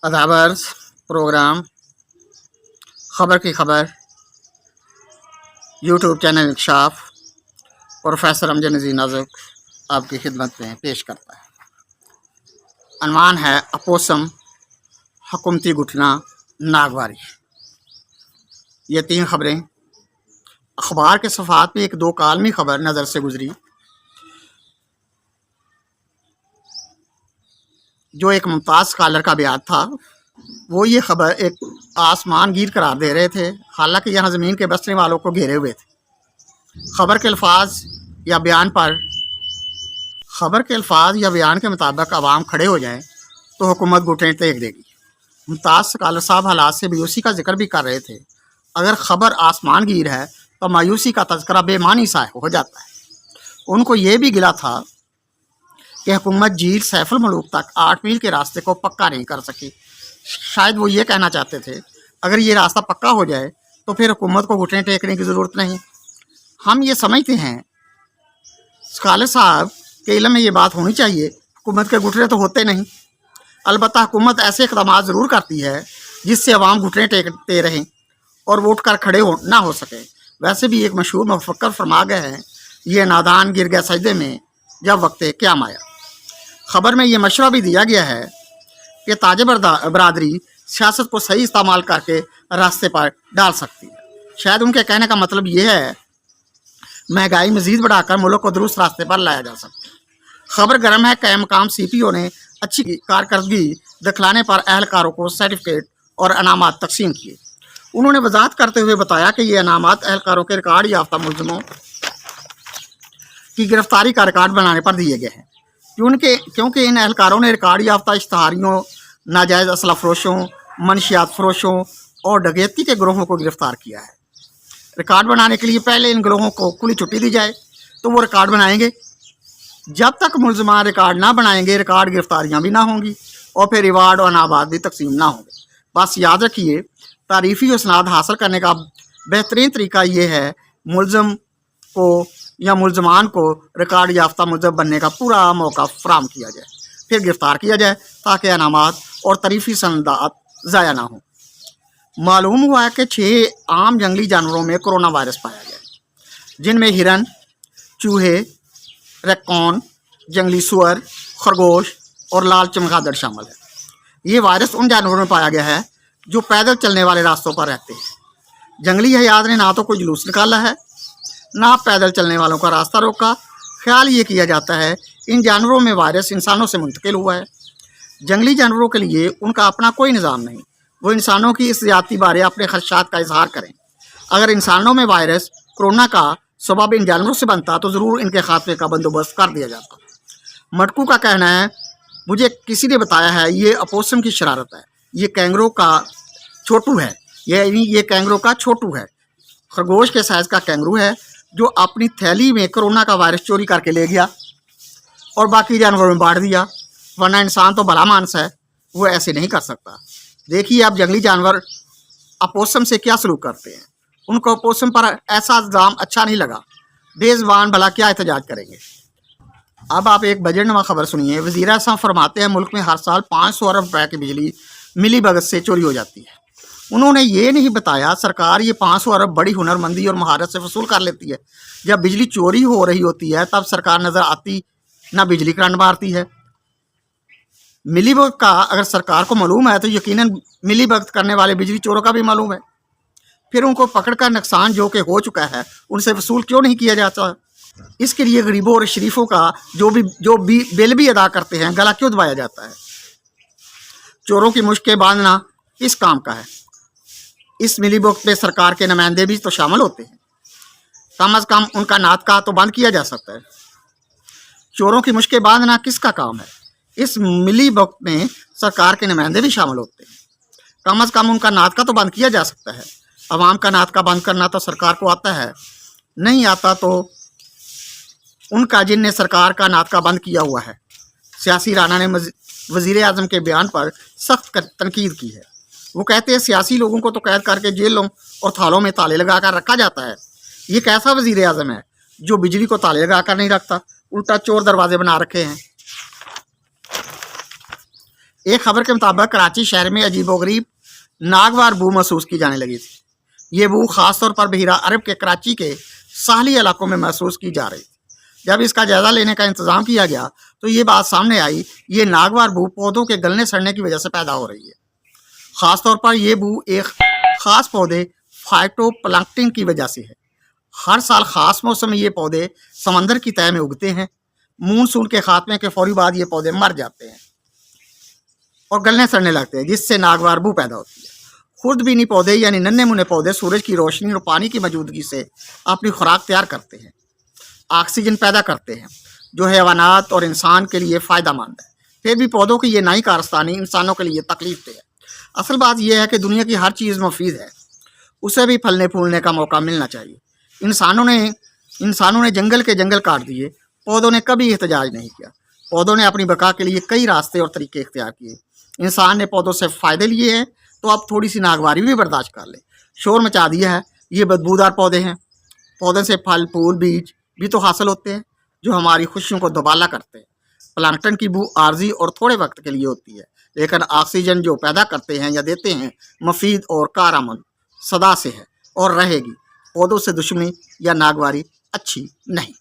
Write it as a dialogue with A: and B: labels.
A: अदावर्स programme ख़बर की खबर यूट्यूब चैनल इंकशाफ प्रोफेसर अमजद नज़ीर नाज़ुक आपकी खिदमत में पेश करता है। अनवान है अपोसम हुकूमती घुटना नागवारी। ये 3 खबरें अखबार के सफ़ात पे एक 2 कालमी खबर नज़र से गुजरी जो एक मुमताज़ स्कॉलर का बयान था। वो ये खबर एक आसमान गिर करार दे रहे थे, हालांकि यहाँ ज़मीन के बसने वालों को घेरे हुए थे। खबर के अल्फाज या बयान के मुताबिक आवाम खड़े हो जाएं तो हुकूमत घुटने टेक देगी। मुमताज़ स्कॉलर साहब हालात से मायूसी का जिक्र भी कर रहे थे। अगर खबर आसमान गिर है तो मायूसी का तज़किरा बेमानी सा हो जाता है। उनको ये भी गिला था कि हुकूमत झील सैफुल मलूक तक 8 मील के रास्ते को पक्का नहीं कर सकी। शायद वो ये कहना चाहते थे अगर ये रास्ता पक्का हो जाए तो फिर हुकूमत को घुटने टेकने की ज़रूरत नहीं। हम ये समझते हैं स्कॉलर साहब के इल्म में ये बात होनी चाहिए, हुकूमत के घुटने तो होते नहीं। अलबत्ता हुकूमत ऐसे इक़दाम ज़रूर करती है जिससे अवाम घुटने टेकते रहें और वो उठ कर खड़े ना हो सके। वैसे भी एक मशहूर मुफक्कर फरमा गए हैं, ये नादान गिर गया सजदे में जब वक्त क़याम आया। खबर में ये मशवरा भी दिया गया है कि ताज बरादरी सियासत को सही इस्तेमाल करके रास्ते पर डाल सकती है। शायद उनके कहने का मतलब ये है महंगाई मज़ीद बढ़ाकर मुल्क को दुरुस्त रास्ते पर लाया जा सकता है। खबर गर्म है कि मकाम CPO ने अच्छी कारकर्दगी दिखलाने पर अहलकारों को सर्टिफिकेट और अनामात तकसीम किए। उन्होंने वजाहत करते हुए बताया कि ये अनामात अहलकारों के रिकॉर्ड याफ्ता मुलज़िमों की गिरफ्तारी का रिकॉर्ड बनाने पर दिए गए हैं, क्योंकि इन अहलकारों ने रिकॉर्ड याफ्ता इश्तहारियों, नाजायज़ असला फरोशों, मनशियात फरोशों और डकैती के गिरोहों को गिरफ्तार किया है। रिकॉर्ड बनाने के लिए पहले इन गिरोहों को खुली छुट्टी दी जाए तो वो रिकॉर्ड बनाएंगे। जब तक मुलज़मान रिकॉर्ड ना बनाएंगे, रिकॉर्ड गिरफ्तारियाँ भी ना होंगी और फिर रिवार्ड और अनाबाद भी तकसीम ना होंगे। बस याद रखिए, तारीफ़ी इसनाद हासिल करने का बेहतरीन तरीका ये है मुलज़म को या मुलज़मान को रिकॉर्ड याफ्ता मुलज़म बनने का पूरा मौका फराम किया जाए, फिर गिरफ़्तार किया जाए ताकि अनामात और तारीफ़ी सनदात ज़ाया ना हो। मालूम हुआ है कि 6 आम जंगली जानवरों में कोरोना वायरस पाया गया, जिनमें हिरन, चूहे, रैकॉन, जंगली सुअर, खरगोश और लाल चमगादड़ शामिल है। ये वायरस उन जानवरों में पाया गया है जो पैदल चलने वाले रास्तों पर रहते हैं। जंगली हयात ने ना तो कोई जुलूस निकाला है ना पैदल चलने वालों का रास्ता रोका। ख्याल ये किया जाता है इन जानवरों में वायरस इंसानों से मुंतकिल हुआ है। जंगली जानवरों के लिए उनका अपना कोई निज़ाम नहीं, वो इंसानों की इस ज़्यादती बारे अपने खदशात का इजहार करें। अगर इंसानों में वायरस कोरोना का सबब इन जानवरों से बनता तो ज़रूर इनके खात्मे का बंदोबस्त कर दिया जाता। मटकू का कहना है, मुझे किसी ने बताया है ये अपोसम की शरारत है, ये कैंगरों का छोटू है, ये कैंगरों का छोटू है। खरगोश के साइज़ का कैंगरू है जो अपनी थैली में कोरोना का वायरस चोरी करके ले गया और बाकी जानवरों में बांट दिया, वरना इंसान तो भला मानस है, वो ऐसे नहीं कर सकता। देखिए अब जंगली जानवर अपोसम से क्या सलूक करते हैं। उनको अपोसम पर ऐसा इल्ज़ाम अच्छा नहीं लगा, बेज़बान भला क्या एहतजाज करेंगे। अब आप एक बजटनुमा खबर सुनिए। वज़ीर आज़म फरमाते हैं मुल्क में हर साल 500 अरब रुपए की बिजली मिली भगत से चोरी हो जाती है। उन्होंने ये नहीं बताया सरकार ये 500 अरब बड़ी हुनरमंदी और महारत से वसूल कर लेती है। जब बिजली चोरी हो रही होती है तब सरकार नज़र आती ना बिजली करंट मारती है। मिली भगत का अगर सरकार को मालूम है तो यकीनन मिली भगत करने वाले बिजली चोरों का भी मालूम है। फिर उनको पकड़कर नुकसान जो कि हो चुका है उनसे वसूल क्यों नहीं किया जाता। इसके लिए गरीबों और शरीफों का जो बिल भी अदा करते हैं गला क्यों दबाया जाता है। चोरों की मुश्कें बांधना किस काम का है। इस मिली भगत में सरकार के नुमाइंदे भी तो शामिल होते हैं, कम अज़ कम उनका नाटका तो बंद किया जा सकता है। चोरों की मुश्कें बांधना किसका काम है। इस मिली भगत में सरकार के नुमाइंदे भी शामिल होते हैं, कम अज़ कम उनका नाटका तो बंद किया जा सकता है। अवाम का नाटका बंद करना तो सरकार को आता है, नहीं आता तो उनका जिनने सरकार का नाटका बंद किया हुआ है। सियासी राना ने वज़ीर आज़म के बयान पर सख्त तनकीद की है। वो कहते हैं सियासी लोगों को तो कैद करके जेलों और थालों में ताले लगा कर रखा जाता है। ये कैसा वज़ीर आज़म है जो बिजली को ताले लगा कर नहीं रखता, उल्टा चोर दरवाजे बना रखे हैं। एक खबर के मुताबिक कराची शहर में अजीबोगरीब नागवार बू महसूस की जाने लगी थी। ये बू खासतौर पर बहिरा अरब के कराची के साहली इलाकों में महसूस की जा रही थी। जब इसका जायजा लेने का इंतजाम किया गया तो ये बात सामने आई, ये नागवार बू पौधों के गलने सड़ने की वजह से पैदा हो रही है। खासतौर पर यह बू एक खास पौधे फाइटोप्लैंक्टन की वजह से है। हर साल खास मौसम में ये पौधे समंदर की तह में उगते हैं। मानसून के खात्मे के फौरी बाद ये पौधे मर जाते हैं और गलने सड़ने लगते हैं, जिससे नागवार बू पैदा होती है। खुर्दबीनी पौधे यानी नन्हे मुन्ने पौधे सूरज की रोशनी और पानी की मौजूदगी से अपनी खुराक तैयार करते हैं, ऑक्सीजन पैदा करते हैं, जो हैवानात और इंसान के लिए फ़ायदेमंद है। फिर भी पौधों की ये नई कारस्तानी इंसानों के लिए तकलीफ दे है। असल बात यह है कि दुनिया की हर चीज़ मुफीद है, उसे भी फलने फूलने का मौका मिलना चाहिए। इंसानों ने जंगल के जंगल काट दिए, पौधों ने कभी एहतजाज नहीं किया। पौधों ने अपनी बका के लिए कई रास्ते और तरीके इख्तियार किए। इंसान ने पौधों से फ़ायदे लिए हैं तो अब थोड़ी सी नागवारी भी बर्दाश्त कर ले। शोर मचा दिया है। ये बदबूदार पौधे हैं। पौधे से फल फूल बीज भी तो हासिल होते हैं जो हमारी खुशियों को दुबाला करते हैं। प्लांकटन की बू आर्जी और थोड़े वक्त के लिए होती है, लेकिन ऑक्सीजन जो पैदा करते हैं या देते हैं मुफीद और कारआमद सदा से है और रहेगी। पौधों से दुश्मनी या नागवारी अच्छी नहीं।